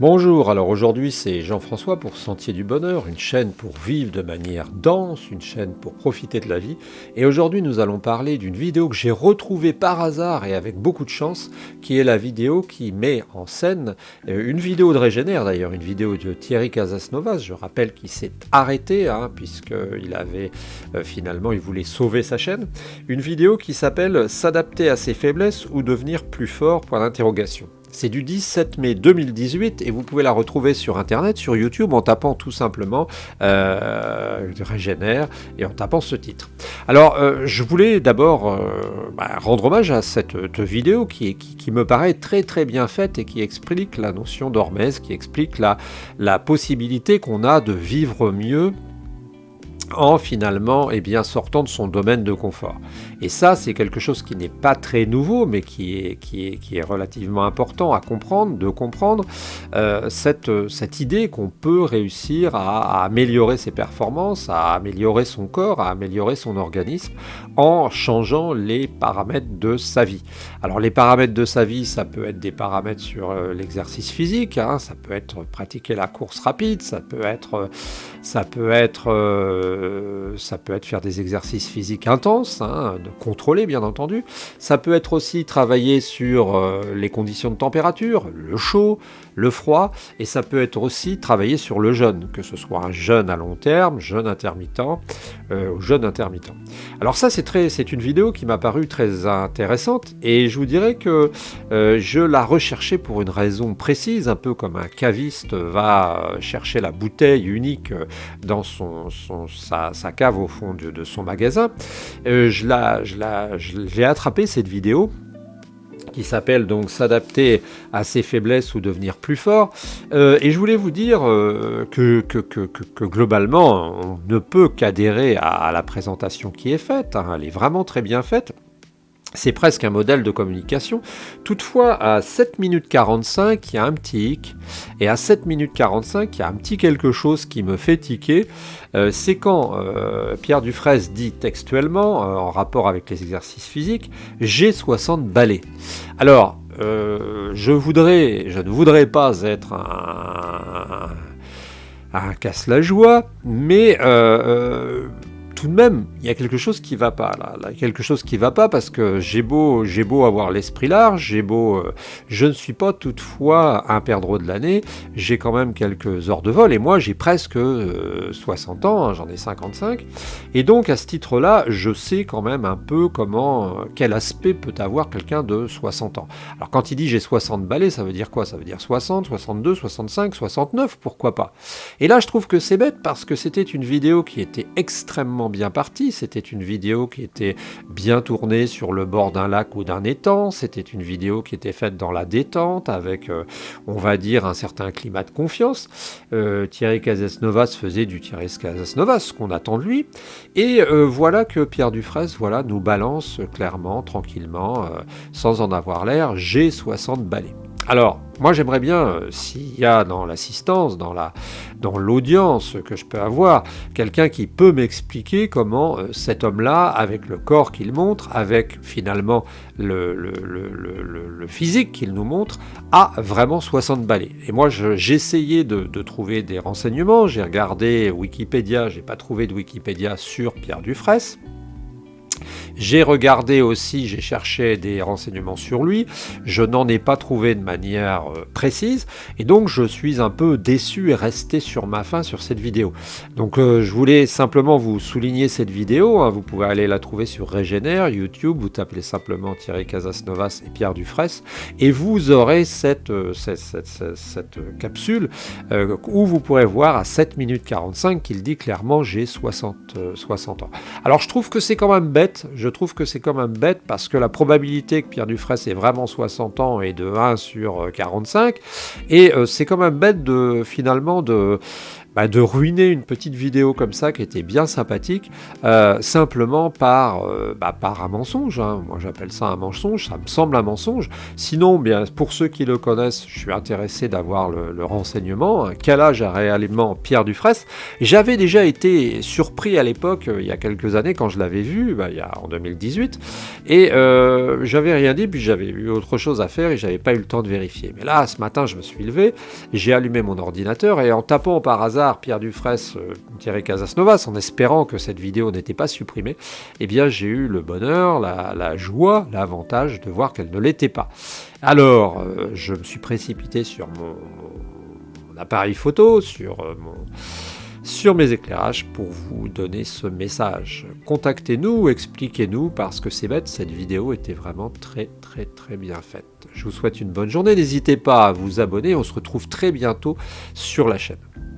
Bonjour, alors aujourd'hui c'est Jean-François pour Sentier du Bonheur, une chaîne pour vivre de manière dense, une chaîne pour profiter de la vie. Et aujourd'hui nous allons parler d'une vidéo que j'ai retrouvée par hasard et avec beaucoup de chance, qui est la vidéo qui met en scène une vidéo de Régénère d'ailleurs, une vidéo de Thierry Casasnovas. Je rappelle qu'il s'est arrêté, puisqu'il avait finalement il voulait sauver sa chaîne. Une vidéo qui s'appelle S'adapter à ses faiblesses ou devenir plus fort, point d'interrogation. C'est du 17 mai 2018 et vous pouvez la retrouver sur internet, sur YouTube, en tapant tout simplement Régénère et en tapant ce titre. Alors, je voulais d'abord rendre hommage à cette vidéo qui me paraît très très bien faite et qui explique la notion d'hormèse, qui explique la possibilité qu'on a de vivre mieux en finalement sortant de son domaine de confort. Et ça, c'est quelque chose qui n'est pas très nouveau, mais qui est relativement important à comprendre, cette idée qu'on peut réussir à améliorer ses performances, à améliorer son corps, à améliorer son organisme, en changeant les paramètres de sa vie. Alors les paramètres de sa vie, ça peut être des paramètres sur l'exercice physique, ça peut être pratiquer la course rapide, ça peut être faire des exercices physiques intenses, de contrôler bien entendu. Ça peut être aussi travailler sur les conditions de température, le chaud, le froid, et ça peut être aussi travailler sur le jeûne, que ce soit un jeûne à long terme, jeûne intermittent, ou jeûne intermittent. Alors ça, c'est une vidéo qui m'a paru très intéressante, et je vous dirais que je la recherchais pour une raison précise, un peu comme un caviste va chercher la bouteille unique dans sa cave au fond de son magasin. J'ai attrapé cette vidéo qui s'appelle donc S'adapter à ses faiblesses ou devenir plus fort. Et je voulais vous dire que globalement, on ne peut qu'adhérer à la présentation qui est faite. Elle est vraiment très bien faite. C'est presque un modèle de communication. Toutefois, à 7 minutes 45, il y a un petit hic. Et à 7 minutes 45, il y a un petit quelque chose qui me fait tiquer. C'est quand Pierre Dufresne dit textuellement, en rapport avec les exercices physiques, « j'ai 60 balais ». Alors, je ne voudrais pas être un casse-la-joie, mais tout de même, il y a quelque chose qui va pas là. Il y a quelque chose qui va pas parce que j'ai beau avoir l'esprit large, je ne suis pas toutefois un perdreau de l'année, j'ai quand même quelques heures de vol et moi j'ai presque 60 ans, j'en ai 55, et donc à ce titre-là, je sais quand même un peu quel aspect peut avoir quelqu'un de 60 ans. Alors quand il dit j'ai 60 balais, ça veut dire quoi? Ça veut dire 60, 62, 65, 69, pourquoi pas? Et là je trouve que c'est bête parce que c'était une vidéo qui était extrêmement bien partie, c'était une vidéo qui était bien tournée sur le bord d'un lac ou d'un étang, c'était une vidéo qui était faite dans la détente avec, on va dire, un certain climat de confiance. Thierry Casasnovas faisait du Thierry Casasnovas, ce qu'on attend de lui, et voilà que Pierre Dufresne nous balance clairement, tranquillement, sans en avoir l'air, j'ai 60 balais. Alors, moi j'aimerais bien, s'il y a dans l'assistance, dans l'audience que je peux avoir, quelqu'un qui peut m'expliquer comment cet homme-là, avec le corps qu'il montre, avec finalement le physique qu'il nous montre, a vraiment 60 balais. Et moi j'essayais de trouver des renseignements, j'ai regardé Wikipédia, j'ai pas trouvé de Wikipédia sur Pierre Dufresne. J'ai regardé aussi, j'ai cherché des renseignements sur lui, je n'en ai pas trouvé de manière précise, et donc je suis un peu déçu et resté sur ma faim sur cette vidéo. Donc je voulais simplement vous souligner cette vidéo, vous pouvez aller la trouver sur Régénère, YouTube, vous tapez simplement Thierry Casasnovas et Pierre Dufresne, et vous aurez cette capsule où vous pourrez voir à 7 minutes 45 qu'il dit clairement j'ai 60 ans. Alors je trouve que c'est quand même bête, parce que la probabilité que Pierre Dufresne ait vraiment 60 ans est de 1 sur 45, et c'est quand même bête finalement de de ruiner une petite vidéo comme ça qui était bien sympathique, simplement par un mensonge, hein. Moi j'appelle ça un mensonge, ça me semble un mensonge. Sinon, bien, pour ceux qui le connaissent, je suis intéressé d'avoir le renseignement, hein. Quel âge a réellement Pierre Dufraisse? J'avais déjà été surpris à l'époque, il y a quelques années, quand je l'avais vu, en 2018, et j'avais rien dit, puis j'avais eu autre chose à faire et j'avais pas eu le temps de vérifier. Mais là, ce matin, je me suis levé, j'ai allumé mon ordinateur et en tapant par hasard Pierre Dufraisse Casas Novas, en espérant que cette vidéo n'était pas supprimée, eh bien j'ai eu le bonheur, la joie, l'avantage de voir qu'elle ne l'était pas. Alors, je me suis précipité sur mon appareil photo, sur mes éclairages pour vous donner ce message. Contactez-nous, expliquez-nous, parce que c'est bête, cette vidéo était vraiment très très très bien faite. Je vous souhaite une bonne journée, n'hésitez pas à vous abonner, on se retrouve très bientôt sur la chaîne.